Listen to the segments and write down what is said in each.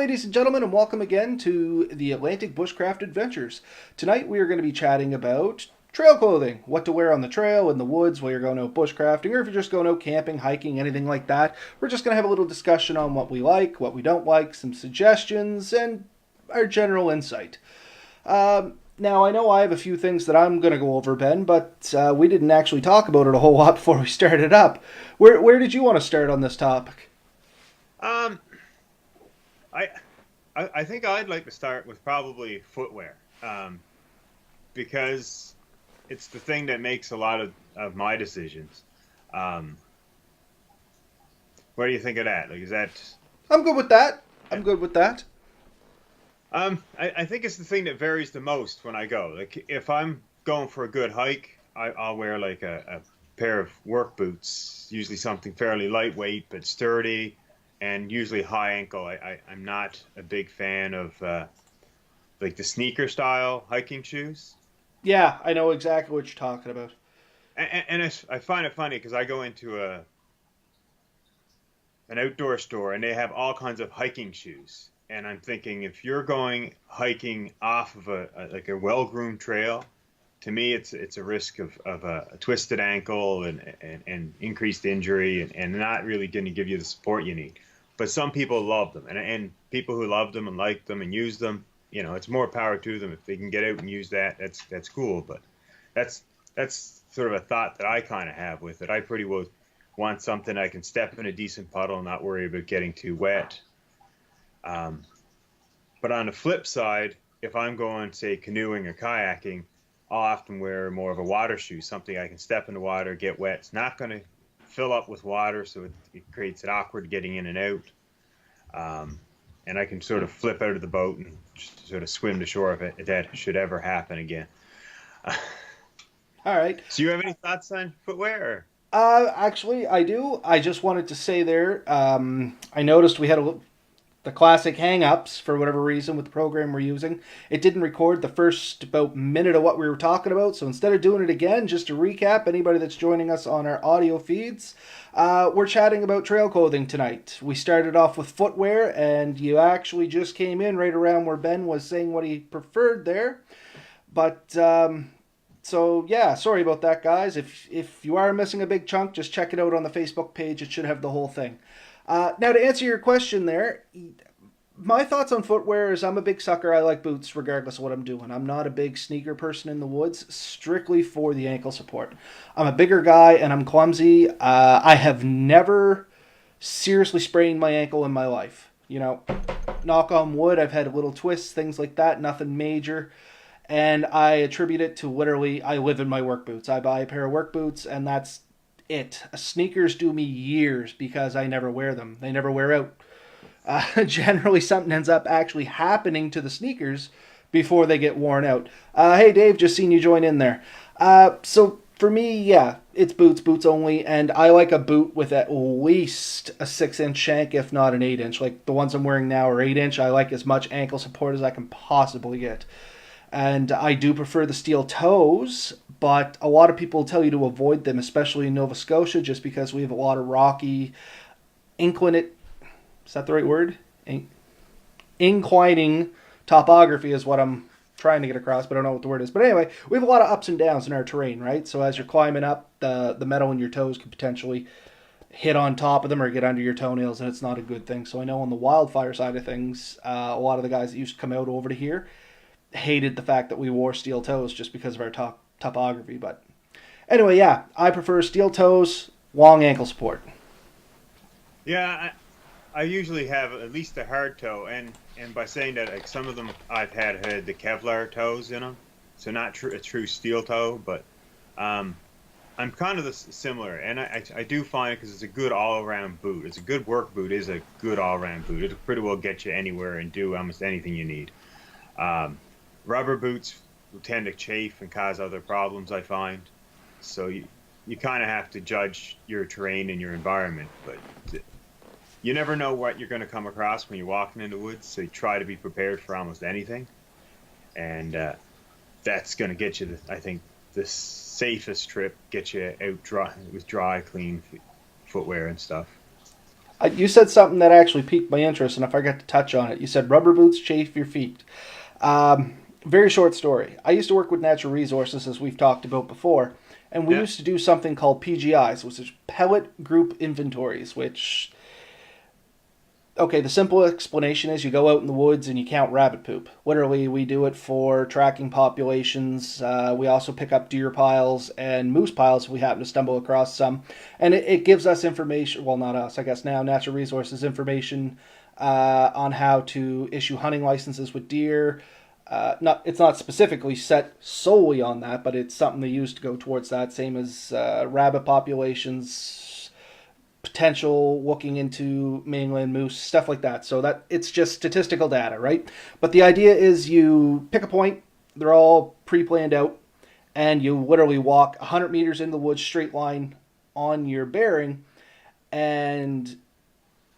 ladies and gentlemen, and welcome again to the Atlantic Bushcraft Adventures. Tonight, we are going to be chatting about trail clothing, what to wear on the trail, in the woods, while you're going out bushcrafting, or if you're just going out camping, hiking, anything like that. We're just going to have a little discussion on what we like, what we don't like, some suggestions, and our general insight. Now, I know I have a few things that I'm going to go over, Ben, but we didn't actually talk about it a whole lot before we started up. Where did you want to start on this topic? Um, I, I think I'd like to start with probably footwear, because it's the thing that makes a lot of my decisions. Um, what do you think of that? Like, is that? I'm good with that. I'm good with that. I think it's the thing that varies the most when I go. Like, if I'm going for a good hike, I'll wear like a pair of work boots, usually something fairly lightweight but sturdy, and usually high ankle. I'm not a big fan of like the sneaker style hiking shoes. Yeah, I know exactly what you're talking about. I find it funny because I go into an outdoor store and they have all kinds of hiking shoes. And I'm thinking if you're going hiking off of like a well-groomed trail, to me it's a risk of a twisted ankle and increased injury and not really going to give you the support you need. But some people love them, and people who love them and like them and use them, it's more power to them. If they can get out and use that, that's cool. But that's that's sort of a thought that I kind of have with it. I pretty well want something I can step in a decent puddle and not worry about getting too wet. Um, but on the flip side, if I'm going, say, canoeing or kayaking, I'll often wear more of a water shoe, something I can step in the water, get wet. It's not going to fill up with water, so it creates it awkward getting in and out. And I can sort of flip out of the boat and just sort of swim to shore if that should ever happen again. All right. So you have any thoughts on footwear? Actually, I do. I just wanted to say there. I noticed we had the classic hang-ups for whatever reason with the program we're using. It didn't record the first about minute of what we were talking about, so instead of doing it again, just to recap, anybody that's joining us on our audio feeds, we're chatting about trail clothing tonight. We started off with footwear, and you actually just came in right around where Ben was saying what he preferred there. But so yeah, sorry about that, guys. If you are missing a big chunk, just check it out on the Facebook page. It should have the whole thing. Now, to answer your question there, my thoughts on footwear is I'm a big sucker. I like boots regardless of what I'm doing. I'm not a big sneaker person in the woods, strictly for the ankle support. I'm a bigger guy and I'm clumsy. I have never seriously sprained my ankle in my life. Knock on wood, I've had little twists, things like that, nothing major. And I attribute it to literally, I live in my work boots. I buy a pair of work boots and that's it. Sneakers do me years because I never wear them. They never wear out. Generally, something ends up actually happening to the sneakers before they get worn out. Hey, Dave, just seen you join in there. So for me, yeah, it's boots only, and I like a boot with at least a 6-inch shank, if not an 8-inch. Like the ones I'm wearing now are 8-inch. I like as much ankle support as I can possibly get. And I do prefer the steel toes, but a lot of people tell you to avoid them, especially in Nova Scotia, just because we have a lot of rocky, inclinate, is that the right word? Inclining topography is what I'm trying to get across, but I don't know what the word is. But anyway, we have a lot of ups and downs in our terrain, right? So as you're climbing up, the metal in your toes could potentially hit on top of them or get under your toenails, and it's not a good thing. So I know on the wildfire side of things, a lot of the guys that used to come out over to here hated the fact that we wore steel toes just because of our topography. But anyway, yeah, I prefer steel toes, long ankle support. Yeah, I usually have at least a hard toe, and by saying that, like some of them I've had the Kevlar toes in them, so not a true steel toe, but um, I'm kind of similar, and I do find it because it's a good all-around boot. It's a good work boot, is a good all-around boot. It'll pretty well get you anywhere and do almost anything you need. Um, Rubber boots tend to chafe and cause other problems, I find. So you kind of have to judge your terrain and your environment, but you never know what you're going to come across when you're walking in the woods. So you try to be prepared for almost anything, and that's going to get you, I think, the safest trip. Get you out dry with dry, clean footwear and stuff. You said something that actually piqued my interest, and I forgot to touch on it. You said rubber boots chafe your feet. Very short story. I used to work with natural resources, as we've talked about before, and we Yeah. used to do something called PGIs, which is pellet group inventories, which, okay, the simple explanation is you go out in the woods and you count rabbit poop. Literally, we do it for tracking populations. We also pick up deer piles and moose piles if we happen to stumble across some. And it gives us information, well, not us, I guess now, natural resources information on how to issue hunting licenses with deer. It's not specifically set solely on that, but it's something they use to go towards that. Same as rabbit populations, potential looking into mainland moose, stuff like that. So that it's just statistical data, right? But the idea is you pick a point, they're all pre-planned out, and you literally walk 100 meters in the woods straight line on your bearing, and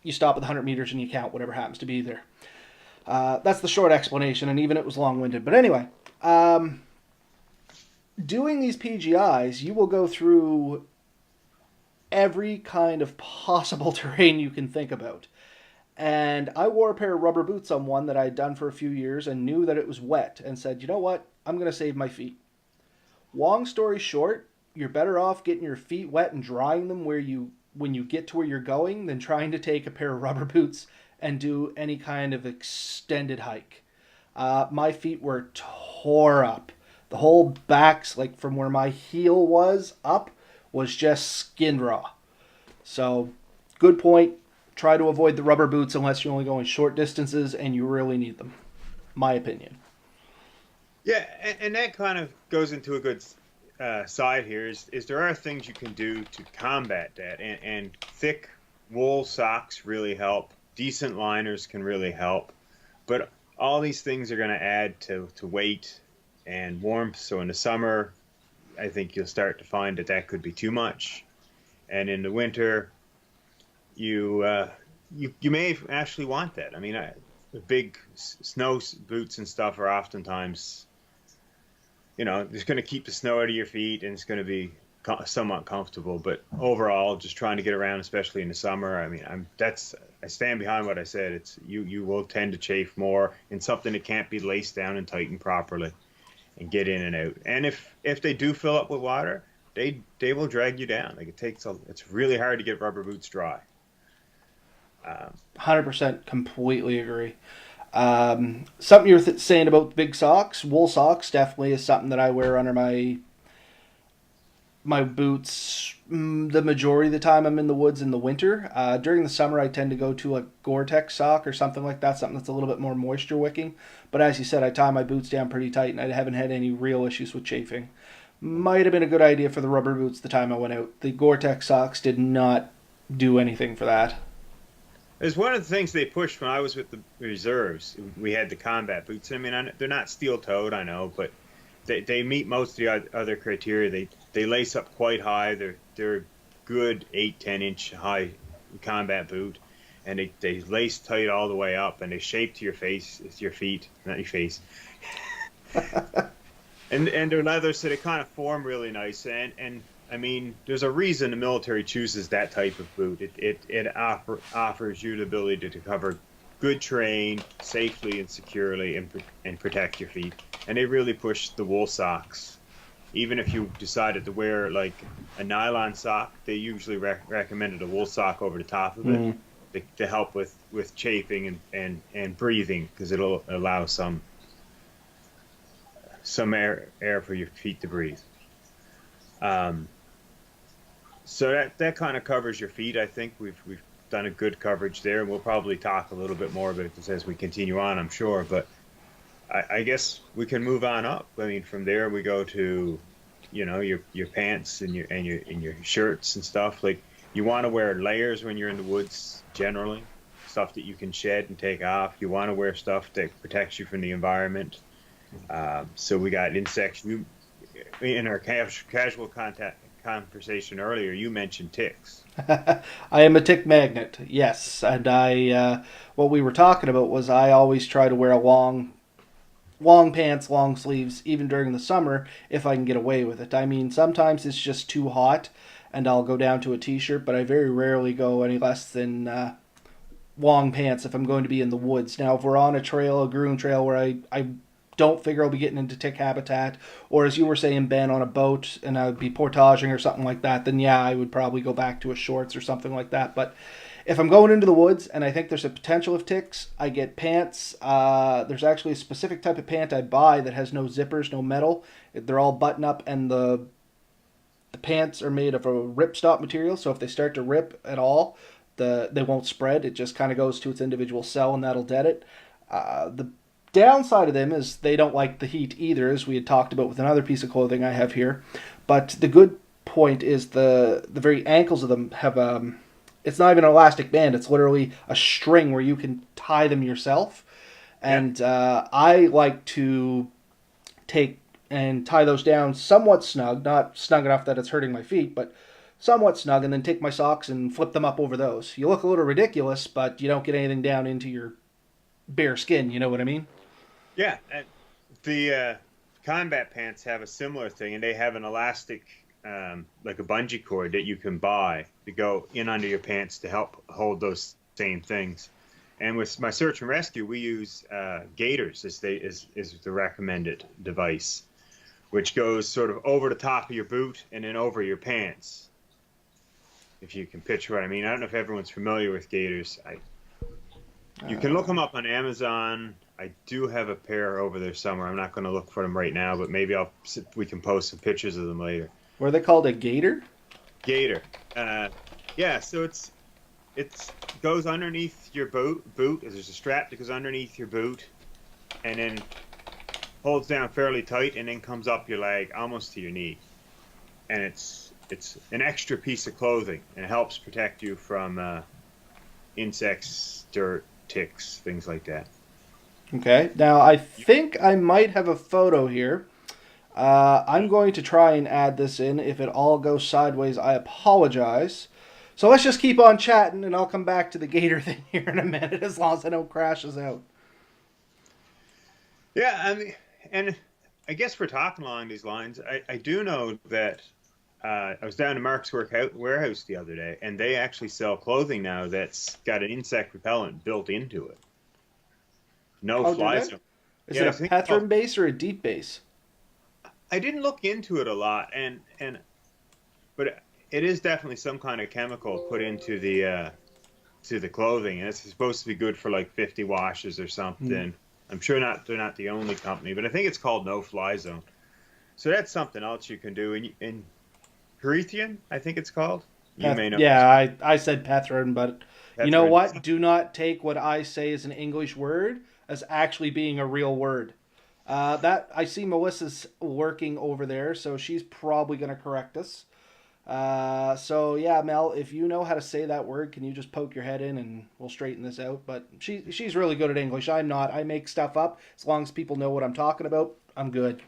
you stop at the 100 meters and you count whatever happens to be there. That's the short explanation, and even it was long-winded. But anyway, doing these PGIs, you will go through every kind of possible terrain you can think about. And I wore a pair of rubber boots on one that I had done for a few years and knew that it was wet and said, you know what? I'm going to save my feet. Long story short, you're better off getting your feet wet and drying them when you get to where you're going than trying to take a pair of rubber boots and do any kind of extended hike. My feet were tore up. The whole backs, like from where my heel was up, was just skin raw. So, good point. Try to avoid the rubber boots unless you're only going short distances and you really need them. My opinion. Yeah, and that kind of goes into a good side here is there are things you can do to combat that, and thick wool socks really help. Decent liners can really help, but all these things are going to add to weight and warmth. So in the summer, I think you'll start to find that could be too much, and in the winter, you may actually want that. I mean, the big snow boots and stuff are oftentimes, it's going to keep the snow out of your feet and it's going to be somewhat comfortable. But overall, just trying to get around, especially in the summer, I mean, I stand behind what I said. It's you will tend to chafe more in something that can't be laced down and tightened properly and get in and out. And if they do fill up with water, they will drag you down. Like it's really hard to get rubber boots dry. 100% completely agree. Something you're saying about big socks, wool socks definitely is something that I wear under my boots the majority of the time I'm in the woods in the winter. During the summer, I tend to go to a Gore-Tex sock or something like that, something that's a little bit more moisture wicking. But as you said, I tie my boots down pretty tight, and I haven't had any real issues with chafing. Might have been a good idea for the rubber boots the time I went out. The Gore-Tex socks did not do anything for that. It's one of the things they pushed when I was with the reserves. We had the combat boots. I mean, they're not steel-toed, I know, but they meet most of the other criteria. They lace up quite high. They're a good 8-10 inch high combat boot, and they lace tight all the way up, and they shape to your face. It's your feet, not your face. and they're leather, so they kind of form really nice. And I mean, there's a reason the military chooses that type of boot. It offers you the ability to cover good terrain safely and securely and protect your feet. And they really push the wool socks. Even if you decided to wear like a nylon sock, they usually recommended a wool sock over the top of it to help with chafing and breathing, because it'll allow some air for your feet to breathe. So that kind of covers your feet. I think we've done a good coverage there, and we'll probably talk a little bit more about this as we continue on, I'm sure. But I guess we can move on up. I mean, from there we go to, your pants and your shirts and stuff. Like, you want to wear layers when you're in the woods generally, stuff that you can shed and take off. You want to wear stuff that protects you from the environment. So we got insects. In our casual conversation earlier, you mentioned ticks. I am a tick magnet, yes. And what we were talking about was I always try to wear a long pants, long sleeves, even during the summer, if I can get away with it. I mean, sometimes it's just too hot, and I'll go down to a t-shirt, but I very rarely go any less than long pants if I'm going to be in the woods. Now, if we're on a trail, a groom trail, where I don't figure I'll be getting into tick habitat, or as you were saying, Ben, on a boat and I would be portaging or something like that, then yeah, I would probably go back to a shorts or something like that. But if I'm going into the woods and I think there's a potential of ticks, I get pants. There's actually a specific type of pant I buy that has no zippers, no metal. They're all button up, and the pants are made of a ripstop material. So if they start to rip at all, they won't spread. It just kind of goes to its individual cell, and that'll dead it. The downside of them is they don't like the heat either, as we had talked about with another piece of clothing I have here. But the good point is the very ankles of them have it's not even an elastic band. It's literally a string where you can tie them yourself. And I like to take and tie those down somewhat snug, not snug enough that it's hurting my feet, but somewhat snug, and then take my socks and flip them up over those. You look a little ridiculous, but you don't get anything down into your bare skin, you know what I mean? Yeah, and the combat pants have a similar thing, and they have an elastic, like a bungee cord that you can buy to go in under your pants to help hold those same things. And with my search and rescue, we use gaiters as the recommended device, which goes sort of over the top of your boot and then over your pants. If you can picture what I mean. I don't know if everyone's familiar with gaiters. You can look them up on Amazon. I do have a pair over there somewhere. I'm not going to look for them right now, but maybe we can post some pictures of them later. Were they called a gaiter? Gaiter. Yeah, so it goes underneath your boot. There's a strap that goes underneath your boot and then holds down fairly tight and then comes up your leg almost to your knee. And it's an extra piece of clothing, and it helps protect you from insects, dirt, ticks, things like that. Okay, now I think I might have a photo here. I'm going to try and add this in. If it all goes sideways, I apologize. So let's just keep on chatting, and I'll come back to the gator thing here in a minute, as long as I don't crash us out. Yeah, and I guess we're talking along these lines. I do know that I was down to Mark's warehouse the other day, and they actually sell clothing now that's got an insect repellent built into it. No fly zone. Is it a Pethrun base or a deep base? I didn't look into it a lot, but it is definitely some kind of chemical put into the clothing, and it's supposed to be good for like 50 washes or something. Mm. I'm sure they're not the only company, but I think it's called No Fly Zone. So that's something else you can do. In Promethean, I think it's called. You may know. Yeah, I said Pethrun, but you know what? Do not take what I say as an English word as actually being a real word. That I see Melissa's working over there, so she's probably going to correct us. So yeah, Mel, if you know how to say that word, can you just poke your head in and we'll straighten this out? But she's really good at English. I'm not. I make stuff up. As long as people know what I'm talking about, I'm good.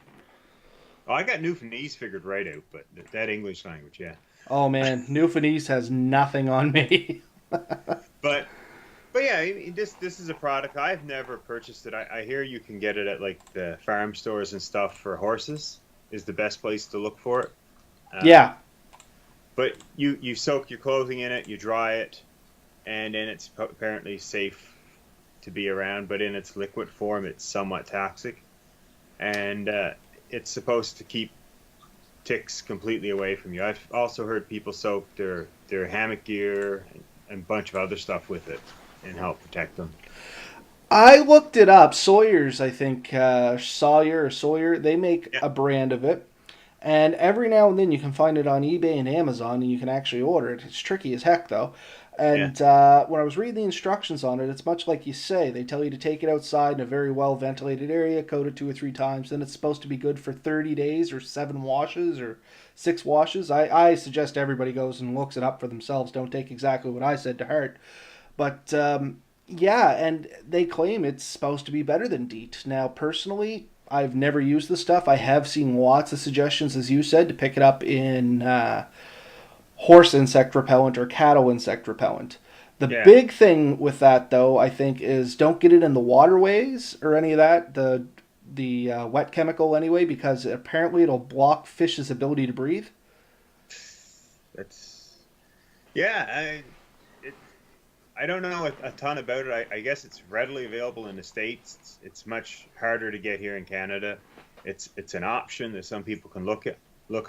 Oh, I got Newfoundlandese figured right out, but that English language, yeah. Oh man, Newfoundlandese has nothing on me. But yeah, this is a product I've never purchased it. I hear you can get it at like the farm stores and stuff for horses. Is the best place to look for it. Yeah. But you soak your clothing in it, you dry it, and then it's apparently safe to be around. But in its liquid form, it's somewhat toxic, and it's supposed to keep ticks completely away from you. I've also heard people soak their hammock gear and a bunch of other stuff with it and help protect them. I looked it up. Sawyer's, I think, Sawyer, they make a brand of it. And every now and then you can find it on eBay and Amazon, and you can actually order it. It's tricky as heck, though. And when I was reading the instructions on it, it's much like you say. They tell you to take it outside in a very well-ventilated area, coat it 2 or 3 times. Then it's supposed to be good for 30 days or 7 washes or 6 washes. I suggest everybody goes and looks it up for themselves. Don't take exactly what I said to heart. But, yeah, and they claim it's supposed to be better than DEET. Now, personally, I've never used the stuff. I have seen lots of suggestions, as you said, to pick it up in horse insect repellent or cattle insect repellent. The big thing with that, though, I think, is don't get it in the waterways or any of that, the wet chemical anyway, because apparently it'll block fish's ability to breathe. That's yeah. It, I don't know a ton about it. I guess it's readily available in the States. It's much harder to get here in Canada. It's an option that some people can look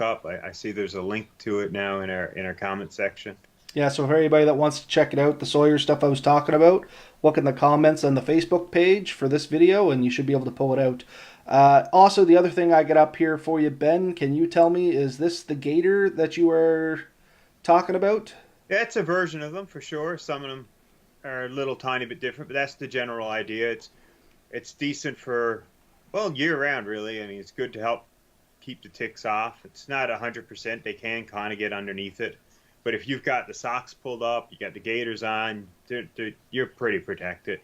up. I see there's a link to it now in our comment section. Yeah, so for anybody that wants to check it out, the Sawyer stuff I was talking about, look in the comments on the Facebook page for this video, and you should be able to pull it out. Also, the other thing I got up here for you, Ben, can you tell me, is this the gator that you were talking about? Yeah, it's a version of them for sure. Some of them are a little tiny bit different, but that's the general idea. It's decent for well year round really. I mean, it's good to help keep the ticks off. It's not 100%. They can kind of get underneath it, but if you've got the socks pulled up, you got the gaiters on, you're pretty protected.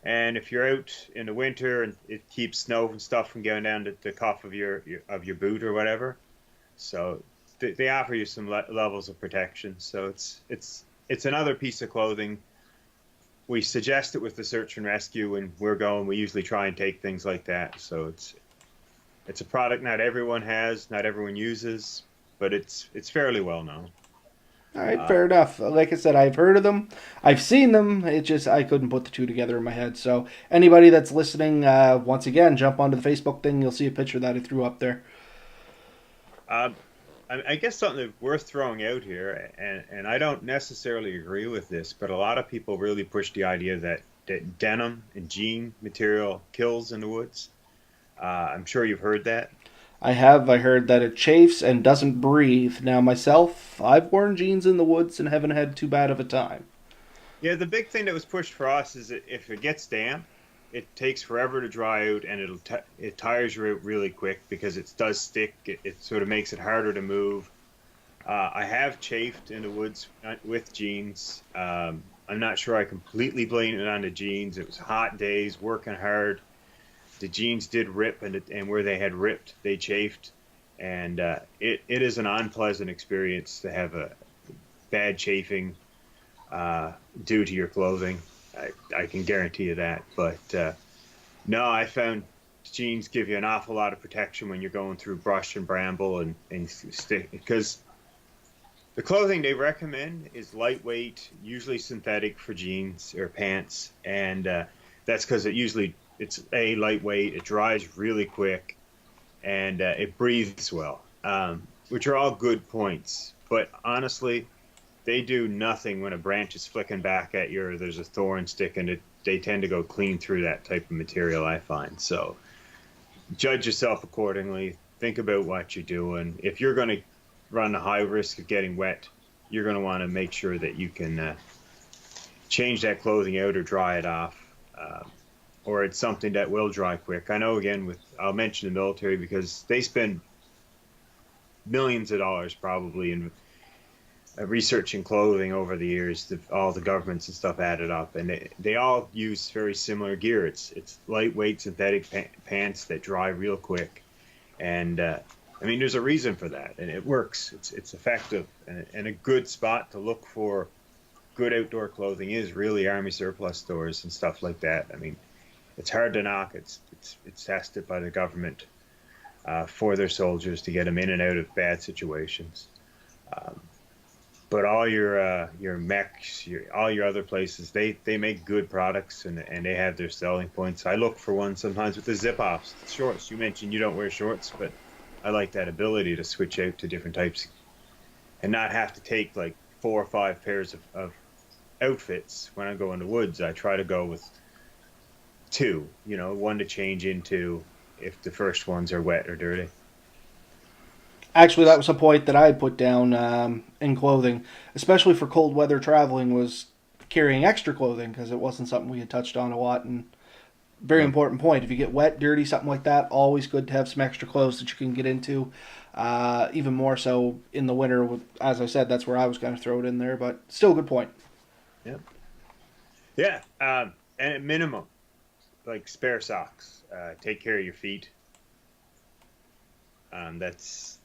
And if you're out in the winter and it keeps snow and stuff from going down the cuff of your boot or whatever, so they offer you some levels of protection. So it's another piece of clothing. We suggest it with the search and rescue when we're going. We usually try and take things like that. So it's a product not everyone has, not everyone uses, but it's fairly well known. All right, fair enough. Like I said, I've heard of them. I've seen them. It just, I couldn't put the two together in my head. So anybody that's listening, once again, jump onto the Facebook thing. You'll see a picture that I threw up there. I guess something that's worth throwing out here, and I don't necessarily agree with this, but a lot of people really push the idea that denim and jean material kills in the woods. I'm sure you've heard that. I have. I heard that it chafes and doesn't breathe. Now, myself, I've worn jeans in the woods and haven't had too bad of a time. Yeah, the big thing that was pushed for us is that if it gets damp, it takes forever to dry out, and it tires you out really quick because it does stick. It sort of makes it harder to move. I have chafed in the woods with jeans. I'm not sure I completely blame it on the jeans. It was hot days, working hard. The jeans did rip, and where they had ripped, they chafed. And it is an unpleasant experience to have a bad chafing due to your clothing. I can guarantee you that. But no, I found jeans give you an awful lot of protection when you're going through brush and bramble and stick, because the clothing they recommend is lightweight, usually synthetic for jeans or pants, and that's because it's a lightweight, it dries really quick, and it breathes well, which are all good points. But honestly, they do nothing when a branch is flicking back at you or there's a thorn sticking. They tend to go clean through that type of material, I find. So judge yourself accordingly. Think about what you're doing. If you're going to run the high risk of getting wet, you're going to want to make sure that you can change that clothing out or dry it off, or it's something that will dry quick. I know, again, I'll mention the military because they spend millions of dollars probably in researching clothing over the years, all the governments and stuff added up, and they all use very similar gear. It's lightweight synthetic pants that dry real quick, and I mean there's a reason for that, and it works. It's effective, and a good spot to look for good outdoor clothing is really army surplus stores and stuff like that. I mean, it's hard to knock. It's tested by the government for their soldiers to get them in and out of bad situations. But all your mechs, all your other places, they make good products, and they have their selling points. I look for one sometimes with the zip-offs, shorts. You mentioned you don't wear shorts, but I like that ability to switch out to different types and not have to take like 4 or 5 pairs of outfits when I go in the woods. I try to go with 2, one to change into if the first ones are wet or dirty. Actually, that was a point that I had put down in clothing, especially for cold weather traveling, was carrying extra clothing because it wasn't something we had touched on a lot. And very important point. If you get wet, dirty, something like that, always good to have some extra clothes that you can get into. Even more so in the winter. As I said, that's where I was going to throw it in there, but still a good point. Yeah. Yeah. And at minimum, like spare socks. Take care of your feet. That's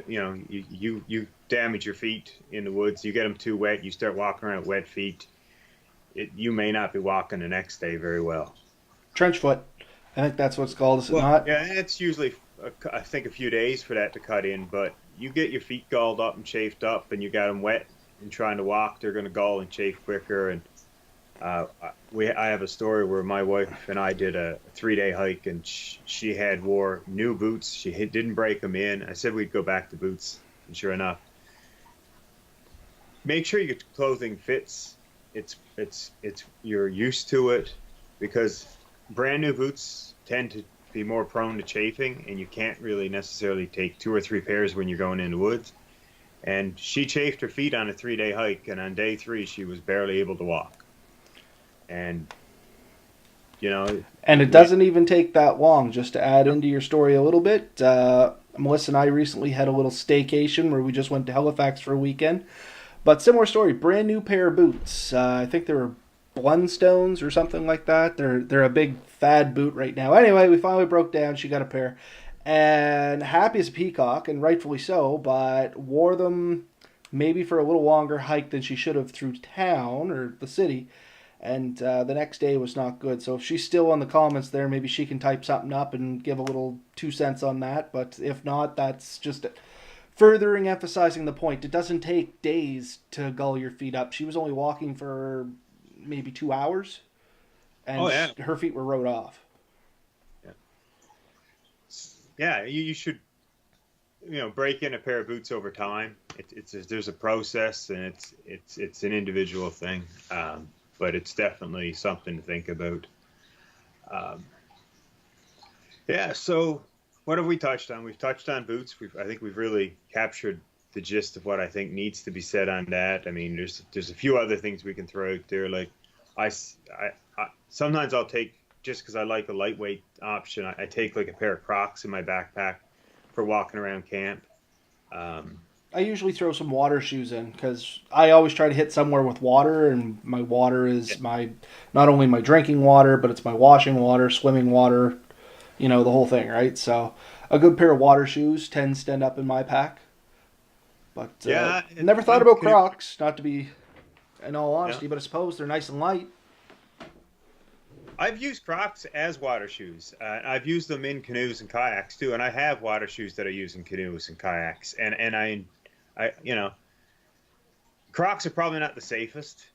you damage your feet in the woods. You get them too wet. You start walking around with wet feet. You may not be walking the next day very well. Trench foot. I think that's what it's called, is it not? Yeah, it's usually I think a few days for that to cut in, but you get your feet galled up and chafed up, and you got them wet and trying to walk, they're going to gall and chafe quicker. And I have a story where my wife and I did a 3-day hike, and she had wore new boots. Didn't break them in. I said we'd go back to boots, and sure enough, make sure your clothing fits. It's you're used to it, because brand new boots tend to be more prone to chafing, and you can't really necessarily take 2 or 3 pairs when you're going in the woods. And she chafed her feet on a 3-day hike, and on day 3 she was barely able to walk. And And it doesn't even take that long. Just to add into your story a little bit, Melissa and I recently had a little staycation where we just went to Halifax for a weekend. But similar story, brand new pair of boots. I think they were Blundstones or something like that. They're a big fad boot right now. Anyway, we finally broke down. She got a pair, and happy as a peacock, and rightfully so. But wore them maybe for a little longer hike than she should have through town or the city. And the next day was not good. So if she's still on the comments there, maybe she can type something up and give a little 2 cents on that. But if not, that's just furthering emphasizing the point. It doesn't take days to gull your feet up. She was only walking for maybe 2 hours, and oh yeah, her feet were rode off. yeah, yeah. You should break in a pair of boots over time. There's a process, and it's an individual thing. But it's definitely something to think about. Yeah. So what have we touched on? We've touched on boots. I think we've really captured the gist of what I think needs to be said on that. I mean, there's a few other things we can throw out there. Like I sometimes I'll take, just because I like a lightweight option, I take like a pair of Crocs in my backpack for walking around camp. I usually throw some water shoes in because I always try to hit somewhere with water, and my water is not only my drinking water, but it's my washing water, swimming water, the whole thing, right? So a good pair of water shoes tends to end up in my pack. But Yeah, never thought about Crocs, not to be, in all honesty, yeah. but I suppose they're nice and light. I've used Crocs as water shoes. I've used them in canoes and kayaks too, and I have water shoes that I use in canoes and kayaks. And Crocs are probably not the safest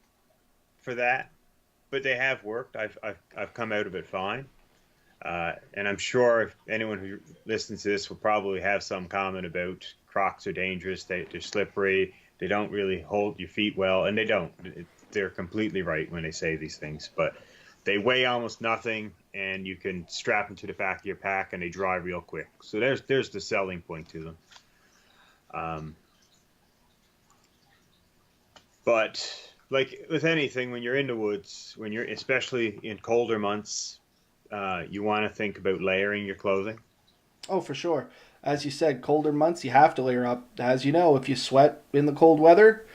for that, but they have worked. I've come out of it fine. And I'm sure if anyone who listens to this will probably have some comment about Crocs are dangerous. They're slippery. They don't really hold your feet well, and they don't. They're completely right when they say these things, but they weigh almost nothing, and you can strap them to the back of your pack, and they dry real quick. So there's the selling point to them. But like with anything, when you're in the woods, especially in colder months, you want to think about layering your clothing. Oh, for sure. As you said, colder months, you have to layer up. As you know, if you sweat in the cold weather,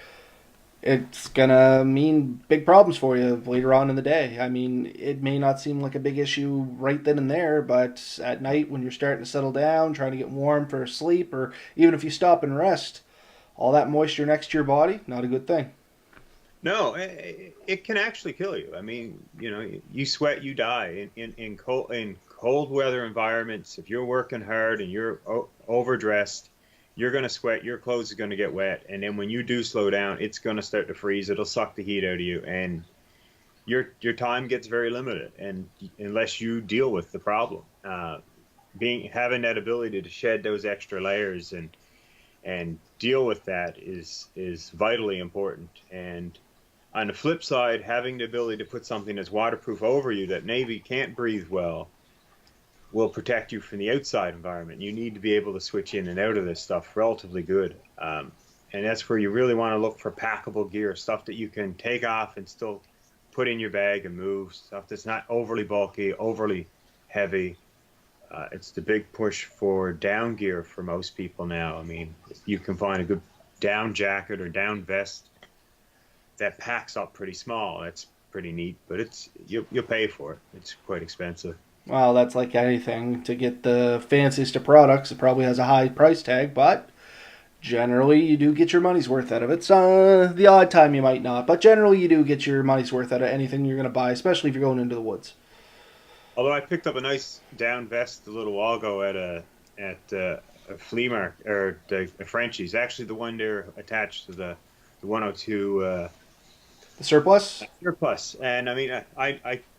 it's going to mean big problems for you later on in the day. I mean, it may not seem like a big issue right then and there, but at night when you're starting to settle down, trying to get warm for sleep, or even if you stop and rest, all that moisture next to your body, not a good thing. No, it can actually kill you. I mean, you sweat, you die in cold weather environments. If you're working hard and you're overdressed, you're going to sweat. Your clothes are going to get wet, and then when you do slow down, it's going to start to freeze. It'll suck the heat out of you, and your time gets very limited. And unless you deal with the problem, having that ability to shed those extra layers and deal with that is vitally important. And on the flip side, having the ability to put something that's waterproof over you that maybe can't breathe well will protect you from the outside environment. You need to be able to switch in and out of this stuff relatively good. And that's where you really want to look for packable gear, stuff that you can take off and still put in your bag and move, stuff that's not overly bulky, overly heavy. It's the big push for down gear for most people now. I mean, you can find a good down jacket or down vest that packs up pretty small. That's pretty neat, but you'll pay for it. It's quite expensive. Well, that's like anything. To get the fanciest of products, it probably has a high price tag, but generally you do get your money's worth out of it. So, the odd time you might not, but generally you do get your money's worth out of anything you're going to buy, especially if you're going into the woods. Although I picked up a nice down vest a little while ago at at a flea market or a Frenchie's. Actually, the one there attached to the 102 The surplus. surplus. And I mean,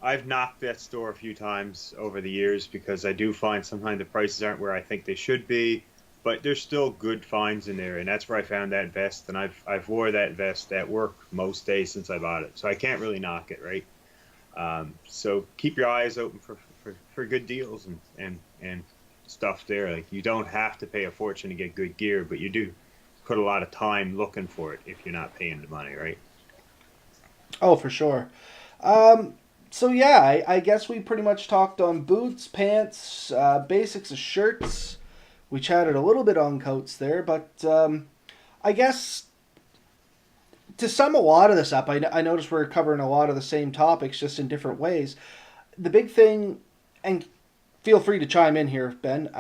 I've knocked that store a few times over the years because I do find sometimes the prices aren't where I think they should be, but there's still good finds in there, and that's where I found that vest. And I've wore that vest at work most days since I bought it, so I can't really knock it, right? So keep your eyes open for good deals and stuff there. Like you don't have to pay a fortune to get good gear, but you do put a lot of time looking for it if you're not paying the money, right? Oh, for sure. So yeah, I guess we pretty much talked on boots, pants, basics of shirts. We chatted a little bit on coats there, but I guess to sum a lot of this up, I noticed we're covering a lot of the same topics, just in different ways. The big thing, and feel free to chime in here, Ben.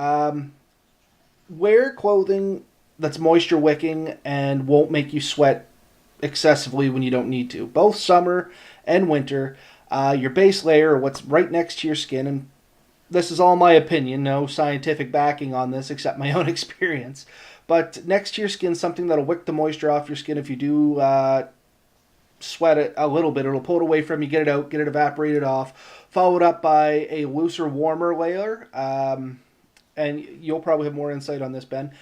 Wear clothing that's moisture wicking and won't make you sweat excessively when you don't need to. Both summer and winter, your base layer, or what's right next to your skin, and this is all my opinion, no scientific backing on this except my own experience. But next to your skin, something that'll wick the moisture off your skin if you do sweat it a little bit. It'll pull it away from you, get it out, get it evaporated off. Followed up by a looser, warmer layer. And you'll probably have more insight on this, Ben.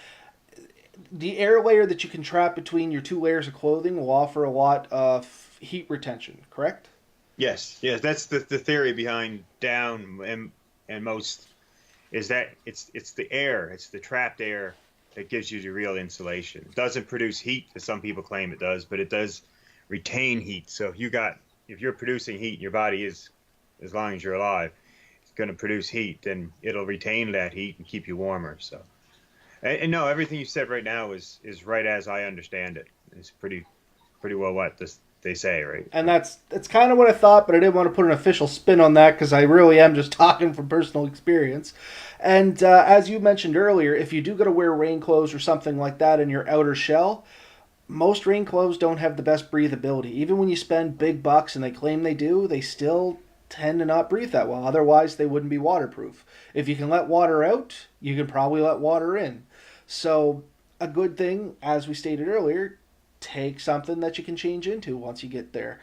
The air layer that you can trap between your two layers of clothing will offer a lot of heat retention, correct? Yes, yes, that's the theory behind down and most is that it's the air, it's the trapped air that gives you the real insulation. It doesn't produce heat, as some people claim it does, but it does retain heat. So if you're producing heat, your body is, as long as you're alive, it's going to produce heat, and it'll retain that heat and keep you warmer. So, and no, everything you said right now is right as I understand it. It's pretty well what they say, right? And that's kind of what I thought, but I didn't want to put an official spin on that because I really am just talking from personal experience. And as you mentioned earlier, if you do got to wear rain clothes or something like that in your outer shell, most rain clothes don't have the best breathability. Even when you spend big bucks and they claim they do, they still tend to not breathe that well. Otherwise, they wouldn't be waterproof. If you can let water out, you can probably let water in. So, a good thing, as we stated earlier, take something that you can change into once you get there.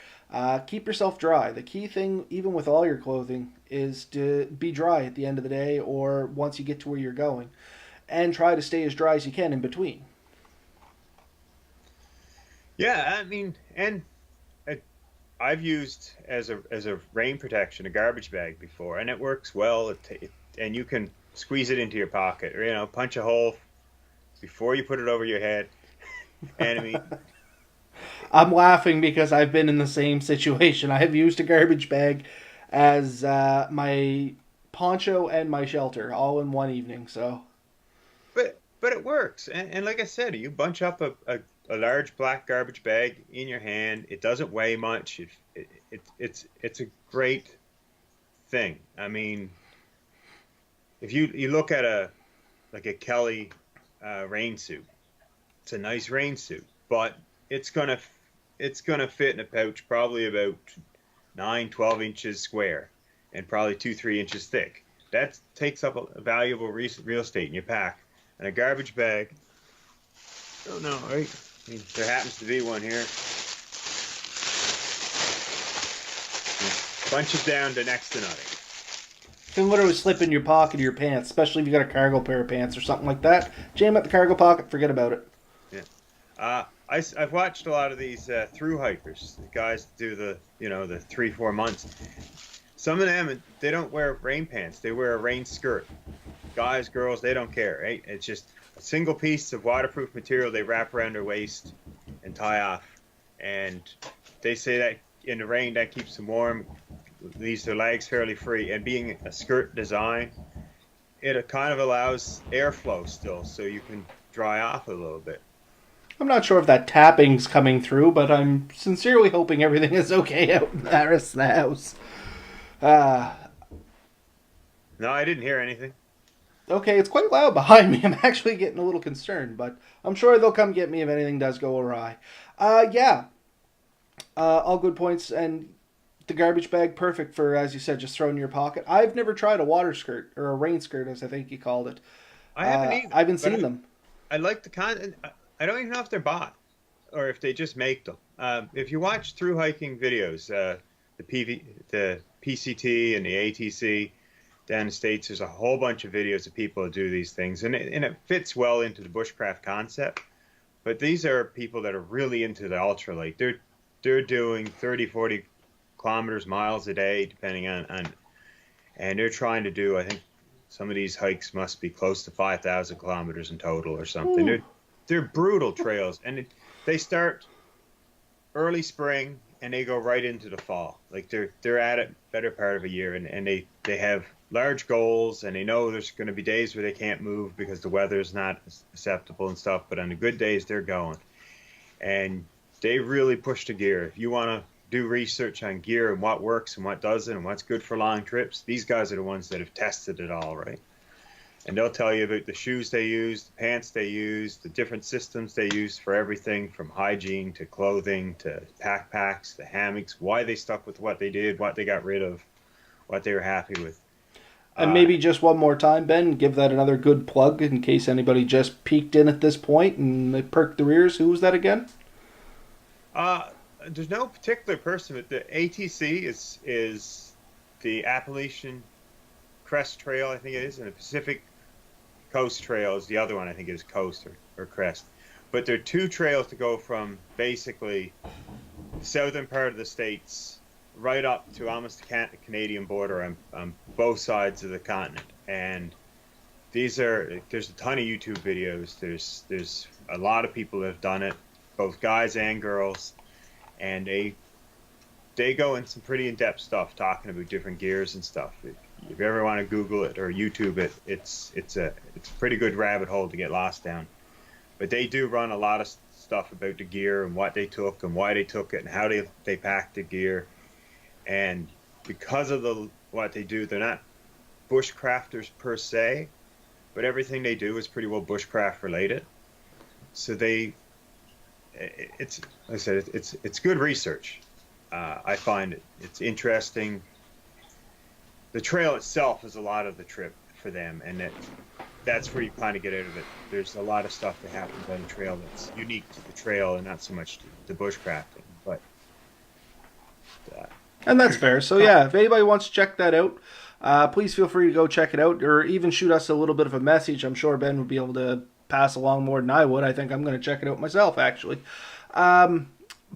Keep yourself dry. The key thing, even with all your clothing, is to be dry at the end of the day or once you get to where you're going. And try to stay as dry as you can in between. Yeah, I mean, and I've used as a rain protection a garbage bag before, and it works well. And you can squeeze it into your pocket, or punch a hole before you put it over your head. And I mean, I'm laughing because I've been in the same situation. I have used a garbage bag as my poncho and my shelter all in one evening. So, but it works. And like I said, you bunch up a large black garbage bag in your hand. It doesn't weigh much. It's a great thing. I mean, if you look at a Kelly rain suit, it's a nice rain suit, but it's gonna it's gonna fit in a pouch probably about 9-12 inches square and probably 2-3 inches thick. That takes up a valuable real estate in your pack. And a garbage bag, I don't know, right? I mean, there happens to be one here. Bunch it down to next to nothing. you can literally slip in your pocket of your pants, especially if you got a cargo pair of pants or something like that. Jam at the cargo pocket, forget about it. Yeah. I've watched a lot of these through hikers. The guys do the 3-4 months. Some of them, they don't wear rain pants. They wear a rain skirt. Guys, girls, they don't care, right? It's just a single piece of waterproof material they wrap around their waist and tie off. And they say that in the rain, that keeps them warm, leaves their legs fairly free. And being a skirt design, it kind of allows airflow still, so you can dry off a little bit. I'm not sure if that tapping's coming through, but I'm sincerely hoping everything is okay out in the rest of the house. Uh, No, I didn't hear anything. okay, it's quite loud behind me. I'm actually getting a little concerned, but I'm sure they'll come get me if anything does go awry. Yeah, all good points, and the garbage bag, perfect for, as you said, just throwing in your pocket. I've never tried a water skirt, or a rain skirt, as I think you called it. I haven't either, I haven't but seen them. I like the content. I don't even know if they're bought or if they just make them. If you watch through hiking videos, the PCT and the ATC down in the States, there's a whole bunch of videos of people who do these things, and it fits well into the bushcraft concept. But these are people that are really into the ultralight. They're doing 30, 40 kilometers, miles a day, depending on, and they're trying to do, I think some of these hikes must be close to 5,000 kilometers in total or something. Hmm. They're brutal trails, and they start early spring and they go right into the fall. Like they're at it better part of a year, and they have large goals, and they know there's going to be days where they can't move because the weather's not acceptable and stuff. But on the good days, they're going, and they really push the gear. If you want to do research on gear and what works and what doesn't and what's good for long trips, these guys are the ones that have tested it all, right? And they'll tell you about the shoes they use, the pants they use, the different systems they use for everything from hygiene to clothing to backpacks, the hammocks, why they stuck with what they did, what they got rid of, what they were happy with. And Uh, maybe just one more time, Ben, give that another good plug in case anybody just peeked in at this point and they perked their ears. Who was that again? there's no particular person, but the ATC is the Appalachian Crest Trail, I think it is, and the Pacific Coast Trail is the other one. I think it is Coast or Crest. But there are two trails to go from basically the southern part of the states right up to almost the Canadian border on both sides of the continent. And there's a ton of YouTube videos. There's a lot of people that have done it, both guys and girls, and they go in some pretty in-depth stuff talking about different gears and stuff. If you ever want to Google it or YouTube it, it's a pretty good rabbit hole to get lost down. But they do run a lot of stuff about the gear and what they took and why they took it and how they packed the gear. And because of what they do, they're not bushcrafters per se, but everything they do is pretty well bushcraft related. So it's like I said, it's good research. I find it's interesting. The trail itself is a lot of the trip for them, and that's where you kind of get out of it. There's a lot of stuff that happens on the trail that's unique to the trail and not so much to the bushcrafting. But And that's fair. So yeah, if anybody wants to check that out, please feel free to go check it out, or even shoot us a little bit of a message. I'm sure Ben would be able to pass along more than I would. I think I'm going to check it out myself, actually.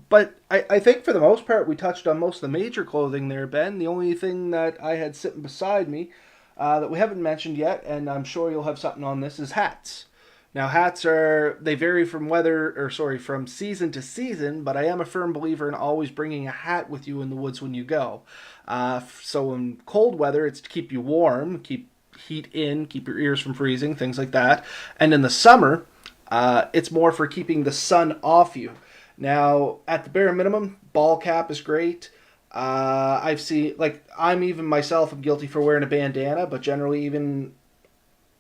But I think for the most part, we touched on most of the major clothing there, Ben. The only thing that I had sitting beside me that we haven't mentioned yet, and I'm sure you'll have something on this, is hats. Now, they vary from season to season, but I am a firm believer in always bringing a hat with you in the woods when you go. So in cold weather, it's to keep you warm, keep heat in, keep your ears from freezing, things like that. And in the summer, it's more for keeping the sun off you. Now, at the bare minimum, ball cap is great. I've seen, I'm even myself, I'm guilty for wearing a bandana, but generally even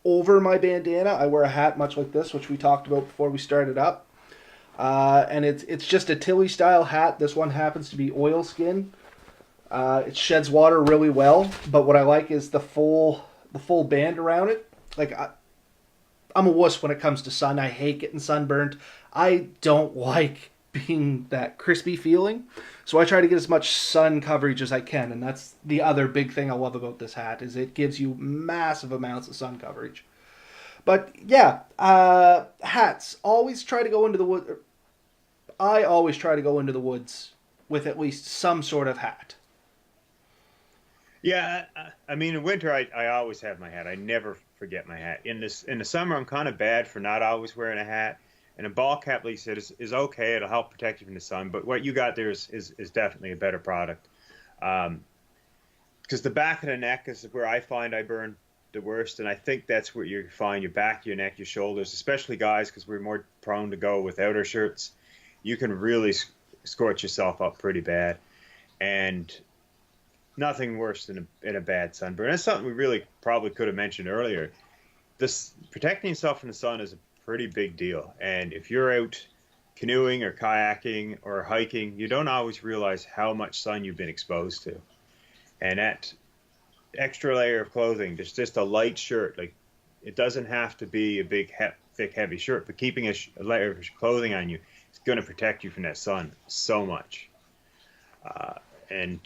over my bandana, I wear a hat much like this, which we talked about before we started up. And it's just a Tilly style hat. This one happens to be oilskin. It sheds water really well, but what I like is the full band around it. I'm a wuss when it comes to sun. I hate getting sunburned. I don't like being that crispy feeling. So I try to get as much sun coverage as I can, and that's the other big thing I love about this hat, is it gives you massive amounts of sun coverage. But yeah, hats. Always try to go into the wood. I always try to go into the woods with at least some sort of hat. yeah, I mean, in winter, I always have my hat. I never forget my hat. In the summer, I'm kind of bad for not always wearing a hat. And a ball cap, like you said, is okay. It'll help protect you from the sun. But what you got there is definitely a better product. Because the back of the neck is where I find I burn the worst. And I think that's where you find your back, your neck, your shoulders, especially guys, because we're more prone to go without our shirts. You can really scorch yourself up pretty bad. And nothing worse than a bad sunburn. That's something we really probably could have mentioned earlier. Protecting yourself from the sun is a pretty big deal. And if you're out canoeing or kayaking or hiking, you don't always realize how much sun you've been exposed to. And that extra layer of clothing, just a light shirt, like it doesn't have to be a big, thick, heavy shirt, but keeping a layer of clothing on you is going to protect you from that sun so much. Uh, and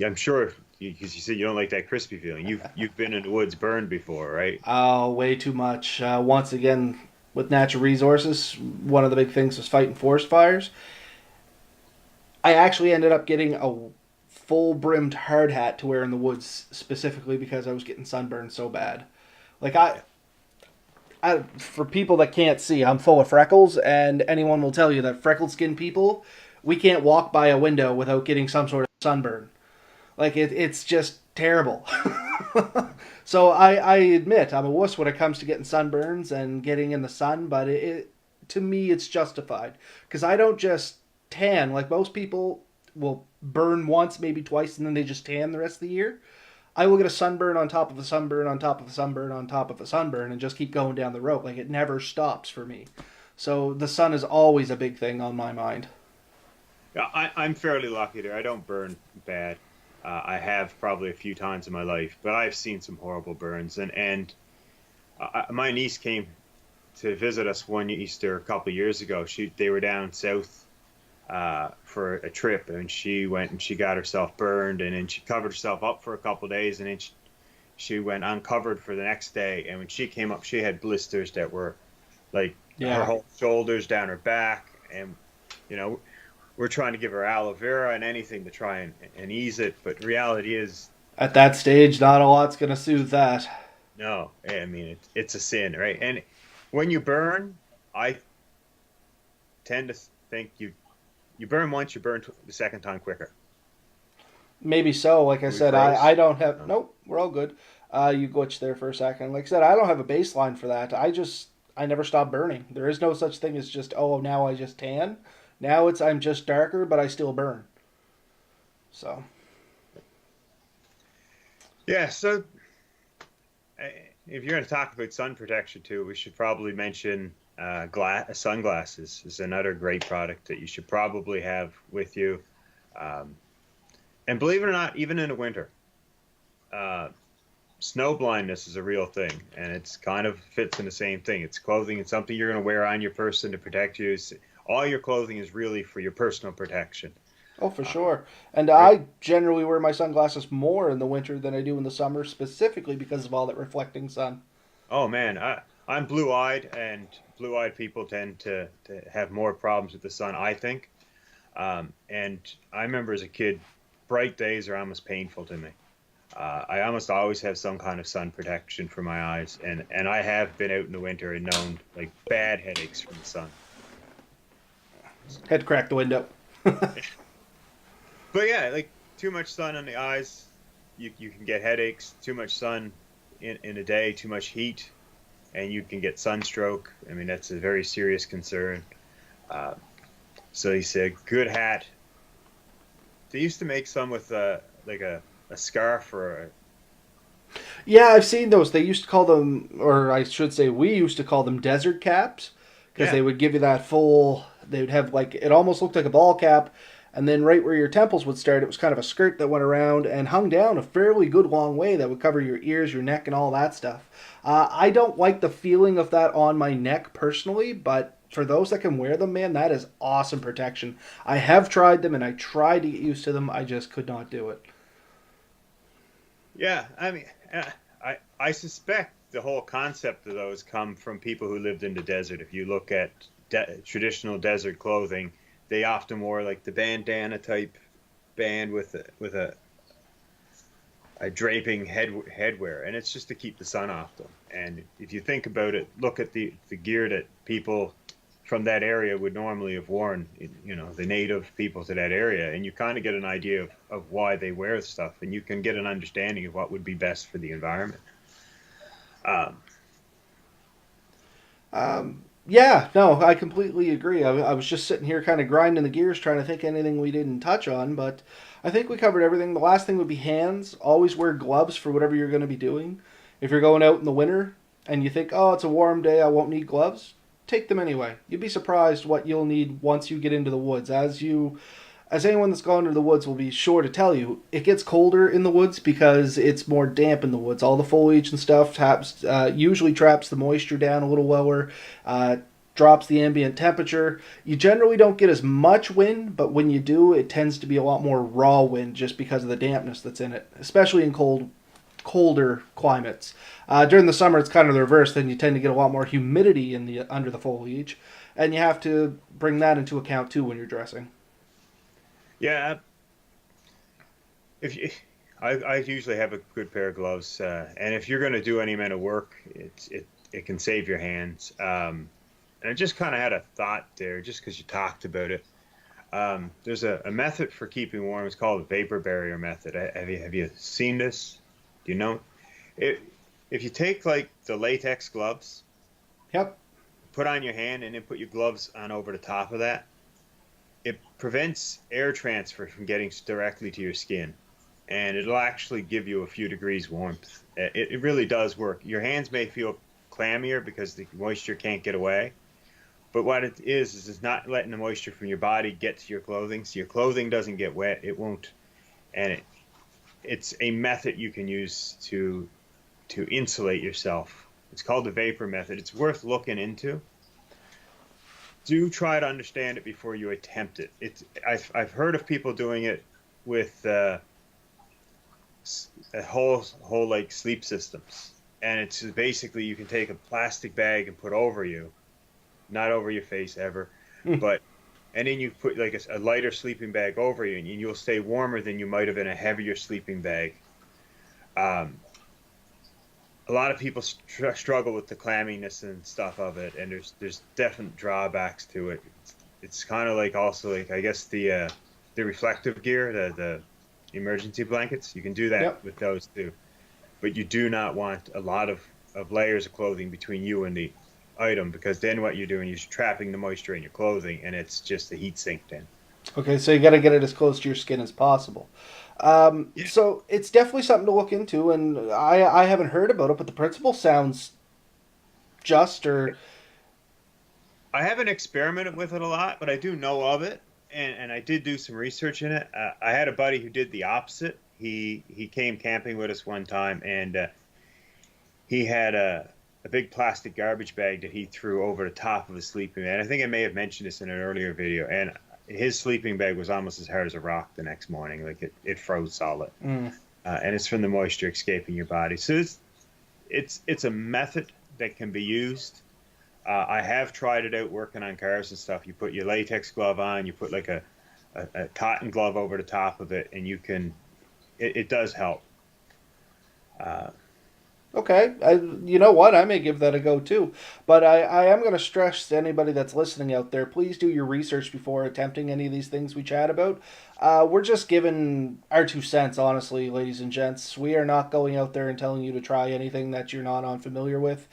I'm sure because you said you don't like that crispy feeling. You've been in the woods burned before, right? Oh, way too much. Once again, with natural resources, one of the big things was fighting forest fires. I actually ended up getting a full brimmed hard hat to wear in the woods specifically because I was getting sunburned so bad. Like Yeah. for people that can't see, I'm full of freckles, and anyone will tell you that freckled skinned people, we can't walk by a window without getting some sort of sunburn. Like it's just terrible. So I admit I'm a wuss when it comes to getting sunburns and getting in the sun, but to me it's justified because I don't just tan like most people will burn once, maybe twice, and then they just tan the rest of the year. I will get a sunburn on top of a sunburn on top of a sunburn on top of a sunburn and just keep going down the road. Like it never stops for me. So the sun is always a big thing on my mind. Yeah, I'm fairly lucky there. I don't burn bad. I have probably a few times in my life, but I've seen some horrible burns. And my niece came to visit us one Easter a couple of years ago. They were down south for a trip, and she went and she got herself burned, and then she covered herself up for a couple of days, and then she went uncovered for the next day. And when she came up, she had blisters that were like her Yeah. whole shoulders down her back, and you know we're trying to give her aloe vera and anything to try and ease it, but reality is At that stage, not a lot's going to soothe that. no. I mean, it's a sin, right? And when you burn, I tend to think you burn once, you burn the second time quicker. Maybe so. Like I Are we said, I froze? don't have. No. Nope, we're all good. You glitched there for a second. Like I said, I don't have a baseline for that. I never stop burning. There is no such thing as just, oh, now I just tan. Now it's I'm just darker, but I still burn. So, Yeah. So uh, if you're going to talk about sun protection too, we should probably mention sunglasses is another great product that you should probably have with you. Um, and believe it or not, even in the winter, uh, snow blindness is a real thing, and it's kind of fits in the same thing. It's clothing. It's something you're going to wear on your person to protect you. All your clothing is really for your personal protection. oh, for Uh, sure. And right? I generally wear my sunglasses more in the winter than I do in the summer, specifically because of all that reflecting sun. Oh man, I'm blue-eyed, and blue-eyed people tend to have more problems with the sun, I think. And I remember as a kid, bright days are almost painful to me. I almost always have some kind of sun protection for my eyes, and I have been out in the winter and known like bad headaches from the sun. Had to crack the window. But yeah, like too much sun on the eyes, you can get headaches. Too much sun in a day, too much heat, and you can get sunstroke. I mean, that's a very serious concern. Uh, so he said, good hat. They used to make some with like a scarf or Yeah, I've seen those. They used to call them, or I should say, we used to call them desert caps because yeah, they would give you that full. They would have like it almost looked like a ball cap, and then right where your temples would start, it was kind of a skirt that went around and hung down a fairly good long way that would cover your ears, your neck, and all that stuff. I don't like the feeling of that on my neck personally, but for those that can wear them, man, that is awesome protection. I have tried them and I tried to get used to them. I just could not do it. yeah. I mean, I suspect the whole concept of those come from people who lived in the desert. If you look at traditional desert clothing, they often wore like the bandana type band with a draping headwear, and it's just to keep the sun off them. And if you think about it, look at the gear that people from that area would normally have worn, you know, the native people to that area, and you kind of get an idea of why they wear stuff, and you can get an understanding of what would be best for the environment. Um, Yeah, no, I completely agree. I was just sitting here kind of grinding the gears trying to think anything we didn't touch on, but I think we covered everything. The last thing would be hands. Always wear gloves for whatever you're going to be doing. If you're going out in the winter and you think, oh, it's a warm day, I won't need gloves, take them anyway. You'd be surprised what you'll need once you get into the woods. As you as anyone that's gone into the woods will be sure to tell you, it gets colder in the woods because it's more damp in the woods. All the foliage and stuff usually traps the moisture down a little lower, drops the ambient temperature. You generally don't get as much wind, but when you do, it tends to be a lot more raw wind just because of the dampness that's in it, especially in colder climates. During the summer, it's kind of the reverse. Then you tend to get a lot more humidity in the under the foliage, and you have to bring that into account too when you're dressing. Yeah, if you, I usually have a good pair of gloves, and if you're going to do any amount of work, it can save your hands. And I just kind of had a thought there, just because you talked about it. There's a method for keeping warm. It's called the vapor barrier method. Have you seen this? Do you know? It, if you take like the latex gloves, Yep. put on your hand, and then put your gloves on over the top of that, it prevents air transfer from getting directly to your skin, and it'll actually give you a few degrees warmth. It really does work. Your hands may feel clammier because the moisture can't get away, but what it is it's not letting the moisture from your body get to your clothing, so your clothing doesn't get wet. It won't, and it's a method you can use to insulate yourself. It's called the vapor method. It's worth looking into. Do try to understand it before you attempt it. I've heard of people doing it with a whole like sleep systems, and it's basically you can take a plastic bag and put over you, not over your face ever, but and then you put like a lighter sleeping bag over you, and you'll stay warmer than you might have in a heavier sleeping bag. A lot of people struggle with the clamminess and stuff of it, and there's definite drawbacks to it. It's kind of like also like I guess the reflective gear, the emergency blankets. You can do that Yep. with those too, but you do not want a lot of layers of clothing between you and the item, because then what you're doing is trapping the moisture in your clothing, and it's just a heat sink then. Okay, so you got to get it as close to your skin as possible. Yeah. So it's definitely something to look into, and I haven't heard about it, but the principle sounds just or I haven't experimented with it a lot, but I do know of it, and I did do some research in it. I had a buddy who did the opposite. He came camping with us one time, and he had a big plastic garbage bag that he threw over the top of his sleeping bag. And I think I may have mentioned this in an earlier video, and his sleeping bag was almost as hard as a rock the next morning. Like it froze solid, mm, and it's from the moisture escaping your body. So it's a method that can be used. I have tried it out working on cars and stuff. You put your latex glove on, you put like a cotton glove over the top of it, and it does help. Uh, okay. You know what? I may give that a go too. But I am going to stress to anybody that's listening out there: please do your research before attempting any of these things we chat about. We're just giving our 2 cents, honestly, ladies and gents. We are not going out there and telling you to try anything that you're not unfamiliar with.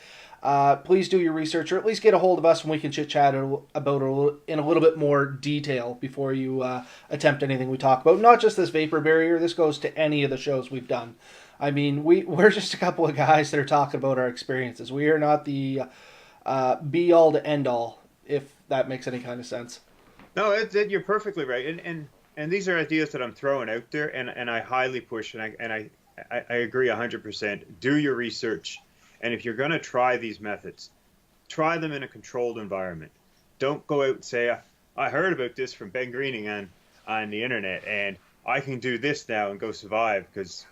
Please do your research, or at least get a hold of us, and we can chit chat about it in a little bit more detail before you attempt anything we talk about. Not just this vapor barrier. This goes to any of the shows we've done. I mean, we're just a couple of guys that are talking about our experiences. We are not the be all to end all, if that makes any kind of sense. no, you're perfectly right, and these are ideas that I'm throwing out there, and I highly push, and I agree 100%. Do your research, and if you're going to try these methods, try them in a controlled environment. Don't go out and say, I heard about this from Ben Greening on the internet, and I can do this now and go survive, because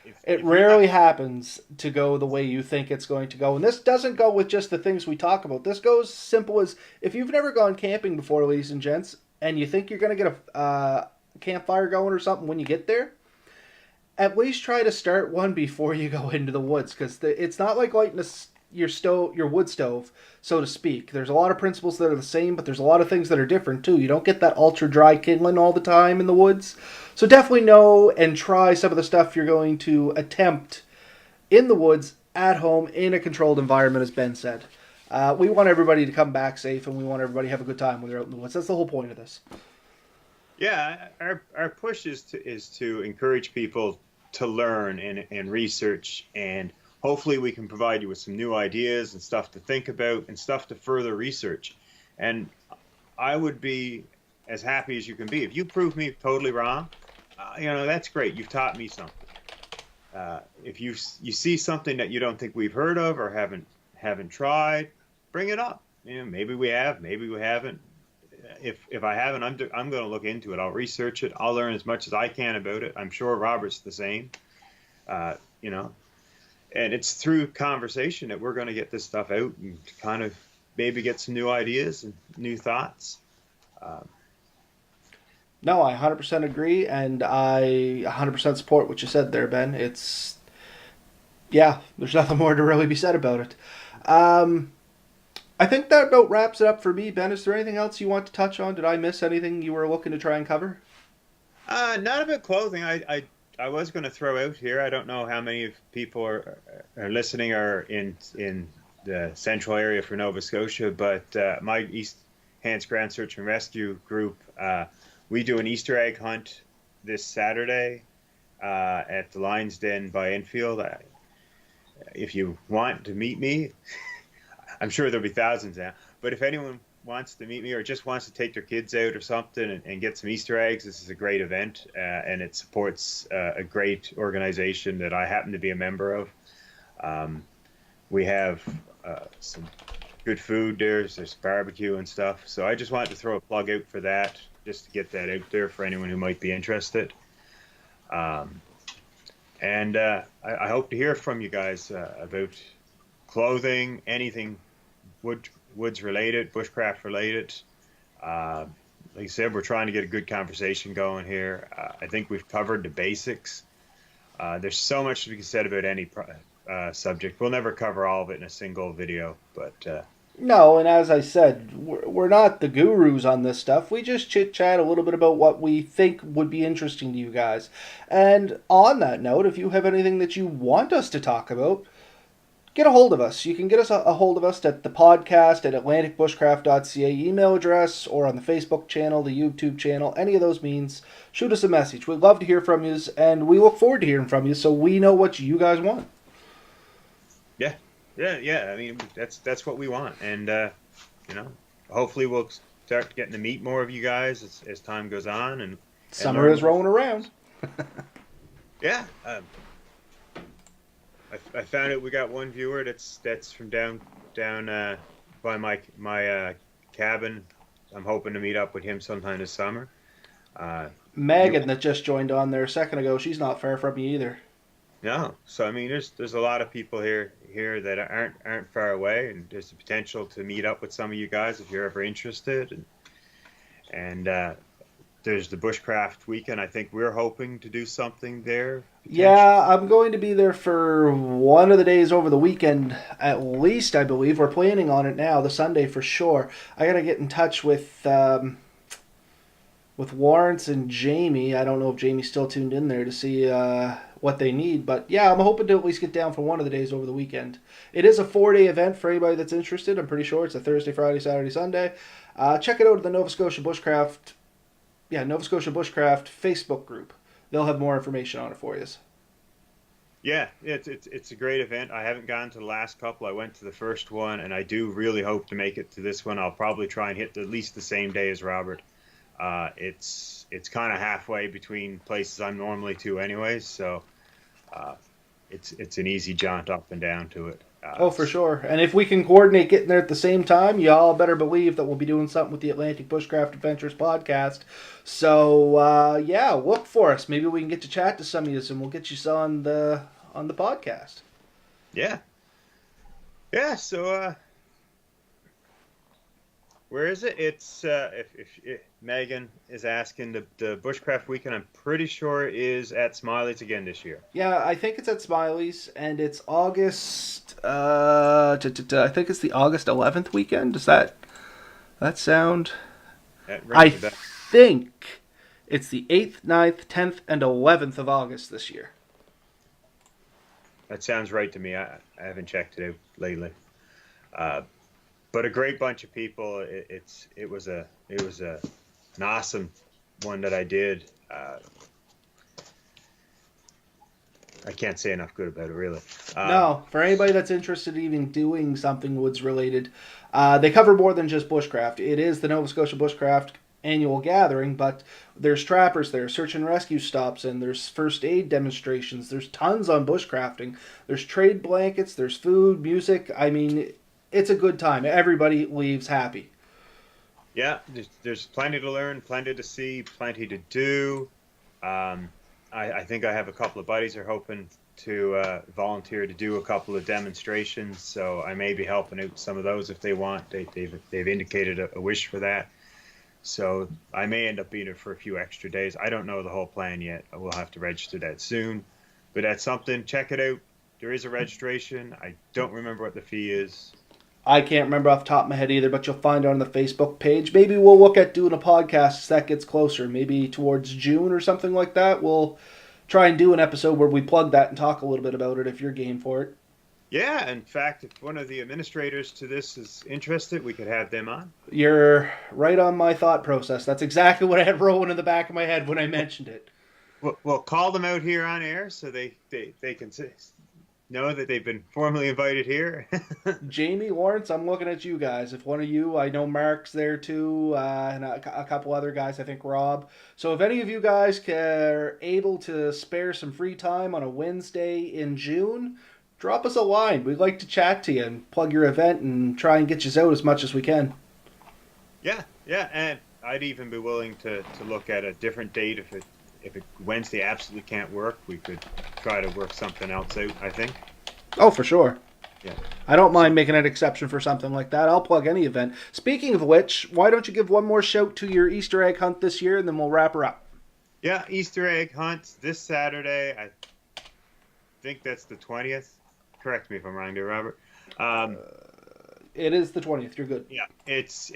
It if you're not, rarely happens to go the way you think it's going to go. And this doesn't go with just the things we talk about. This goes simple as if you've never gone camping before, ladies and gents, and you think you're going to get a campfire going or something when you get there, at least try to start one before you go into the woods, because it's not like lighting your wood stove, so to speak. There's a lot of principles that are the same, but there's a lot of things that are different too. You don't get that ultra dry kindling all the time in the woods. So definitely know and try some of the stuff you're going to attempt in the woods, at home, in a controlled environment, as Ben said. We want everybody to come back safe, and we want everybody to have a good time when they're out in the woods. That's the whole point of this. yeah, our push is to encourage people to learn and research, and hopefully we can provide you with some new ideas and stuff to think about and stuff to further research. And I would be as happy as you can be. If you prove me totally wrong, that's great. You've taught me something. If you see something that you don't think we've heard of or haven't tried, bring it up. Maybe we have, maybe we haven't. If I haven't, I'm going to look into it. I'll research it. I'll learn as much as I can about it. I'm sure Robert's the same. You know, and it's through conversation that we're going to get this stuff out and kind of maybe get some new ideas and new thoughts. No, I 100% agree, and I 100% support what you said there, Ben. Yeah, there's nothing more to really be said about it. I think that about wraps it up for me, Ben. Is there anything else you want to touch on? Did I miss anything you were looking to try and cover? Not about clothing. I was going to throw out here. I don't know how many of people are listening are in the central area for Nova Scotia, but my East Hants Grand Search and Rescue group, we do an Easter egg hunt this Saturday at the Lions Den by Enfield. If you want to meet me, I'm sure there'll be thousands now. But if anyone wants to meet me or just wants to take their kids out or something and get some Easter eggs, this is a great event, and it supports a great organization that I happen to be a member of. We have some good food there. There's barbecue and stuff. So I just wanted to throw a plug out for that, just to get that out there for anyone who might be interested. And I hope to hear from you guys about clothing, anything woods related, bushcraft related. Like I said, we're trying to get a good conversation going here. I think we've covered the basics. There's so much to be said about any subject. We'll never cover all of it in a single video, but No, and as I said, we're not the gurus on this stuff. We just chit chat a little bit about what we think would be interesting to you guys. And on that note, if you have anything that you want us to talk about, get a hold of us. You can get us a hold of us at the podcast at atlanticbushcraft.ca email address, or on the Facebook channel, the YouTube channel, any of those means. Shoot us a message. We'd love to hear from you, and we look forward to hearing from you so we know what you guys want. Yeah. I mean, that's what we want, and hopefully we'll start getting to meet more of you guys as time goes on. And summer is rolling around. Yeah. I found out we got one viewer that's from down by my cabin. I'm hoping to meet up with him sometime this summer. Megan that just joined on there a second ago, she's not far from me either. No, so I mean, there's a lot of people here that aren't far away, and there's the potential to meet up with some of you guys if you're ever interested. And there's the Bushcraft weekend. I think we're hoping to do something there. Yeah, I'm going to be there for one of the days over the weekend, at least, I believe. We're planning on it now, the Sunday for sure. I gotta get in touch with Lawrence and Jamie. I don't know if Jamie's still tuned in there to see what they need. But yeah, I'm hoping to at least get down for one of the days over the weekend. It is a 4-day event for anybody that's interested. I'm pretty sure it's a Thursday, Friday, Saturday, Sunday. Check it out at the Nova Scotia Bushcraft Facebook group. They'll have more information on it for you. Yeah, it's a great event. I haven't gone to the last couple. I went to the first one, and I do really hope to make it to this one. I'll probably try and hit at least the same day as Robert. It's kind of halfway between places I'm normally to anyways, so it's an easy jaunt up and down to it. Oh, for sure. And if we can coordinate getting there at the same time, y'all better believe that we'll be doing something with the Atlantic Bushcraft Adventures podcast. So, yeah, look for us. Maybe we can get to chat to some of you, and we'll get you on the podcast. Yeah. So, where is it? It's if Megan is asking, the Bushcraft weekend, I'm pretty sure is at Smiley's again this year. Yeah, I think it's at Smiley's, and it's August. I think it's the August 11th weekend. Does that sound? I think it's the 8th, 9th, 10th, and 11th of August this year. That sounds right to me. I haven't checked it out lately. But a great bunch of people. It was an awesome one that I did. I can't say enough good about it, really. No, for anybody that's interested in even doing something woods related, they cover more than just bushcraft. It is the Nova Scotia Bushcraft annual gathering, but there's trappers there, search and rescue stops, and there's first aid demonstrations. There's tons on bushcrafting. There's trade blankets, there's food, music. I mean, it's a good time. Everybody leaves happy. Yeah, there's plenty to learn, plenty to see, plenty to do. Um, I think I have a couple of buddies who are hoping to volunteer to do a couple of demonstrations, so I may be helping out some of those if they want. They've indicated a wish for that, so I may end up being there for a few extra days. I don't know the whole plan yet. I will have to register that soon, but that's something. Check it out. There is a registration. I don't remember what the fee is. I can't remember off the top of my head either, but you'll find it on the Facebook page. Maybe we'll look at doing a podcast as that gets closer. Maybe towards June or something like that. We'll try and do an episode where we plug that and talk a little bit about it if you're game for it. Yeah, in fact, if one of the administrators to this is interested, we could have them on. You're right on my thought process. That's exactly what I had rolling in the back of my head when I mentioned it. We'll call them out here on air so they can know that they've been formally invited here. Jamie, Lawrence, I'm looking at you guys. If one of you, I know Mark's there too, and a couple other guys, I think Rob. So if any of you guys are able to spare some free time on a Wednesday in June, drop us a line. We'd like to chat to you and plug your event and try and get you out as much as we can. Yeah, and I'd even be willing to look at a different date if it Wednesday absolutely can't work. We could try to work something else out, I think. Oh, for sure. Yeah. I don't mind making an exception for something like that. I'll plug any event. Speaking of which, why don't you give one more shout to your Easter egg hunt this year, and then we'll wrap her up. Yeah, Easter egg hunt this Saturday. I think that's the 20th. Correct me if I'm wrong there, Robert. It is the 20th. You're good. Yeah, it's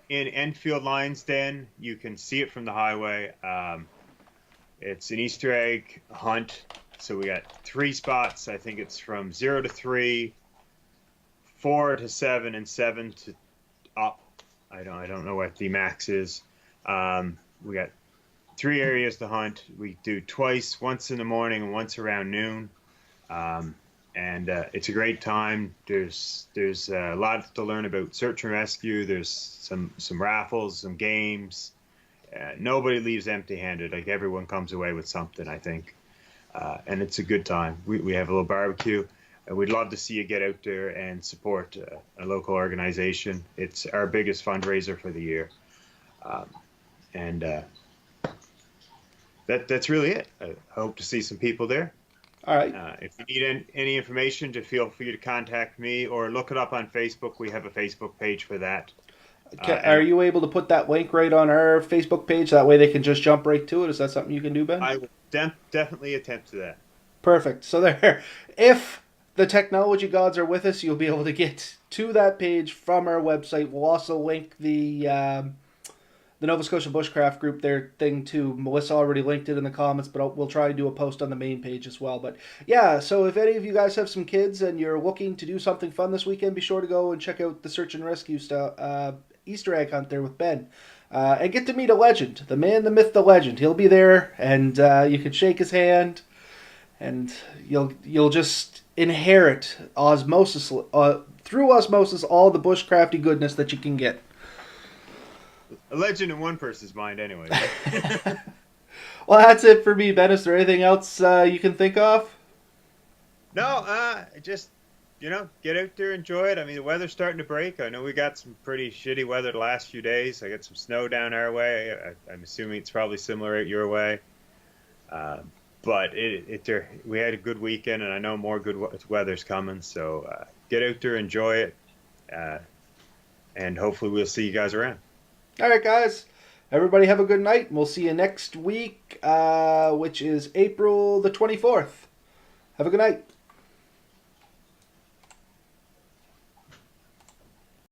in Enfield Lionsden. You can see it from the highway. It's an Easter egg hunt. So we got 3 spots. I think it's from 0 to 3, 4 to 7, and 7 to up. I don't know what the max is. We got 3 areas to hunt. We do twice, once in the morning and once around noon. And it's a great time. There's a lot to learn about search and rescue. There's some raffles, some games. Nobody leaves empty-handed. Like, everyone comes away with something, I think. And it's a good time. We have a little barbecue. And we'd love to see you get out there and support a local organization. It's our biggest fundraiser for the year. That's really it. I hope to see some people there. All right. If you need any information, just feel free to contact me or look it up on Facebook. We have a Facebook page for that. Are you able to put that link right on our Facebook page? That way they can just jump right to it. Is that something you can do, Ben? I will definitely attempt to that. Perfect. So there, if the technology gods are with us, you'll be able to get to that page from our website. We'll also link the Nova Scotia Bushcraft group, their thing too. Melissa already linked it in the comments, but we'll try to do a post on the main page as well. But yeah, so if any of you guys have some kids and you're looking to do something fun this weekend, be sure to go and check out the search and rescue stuff. Easter egg hunt there with Ben. And get to meet a legend. The man, the myth, the legend. He'll be there, and you can shake his hand, and you'll just inherit osmosis through osmosis all the bushcrafty goodness that you can get. A legend in one person's mind, anyway. Well, that's it for me, Ben. Is there anything else you can think of? No, just, get out there, enjoy it. I mean, the weather's starting to break. I know we got some pretty shitty weather the last few days. I got some snow down our way. I'm assuming it's probably similar out your way. But we had a good weekend, and I know more good weather's coming. So get out there, enjoy it, and hopefully we'll see you guys around. All right, guys. Everybody have a good night. We'll see you next week, which is April the 24th. Have a good night.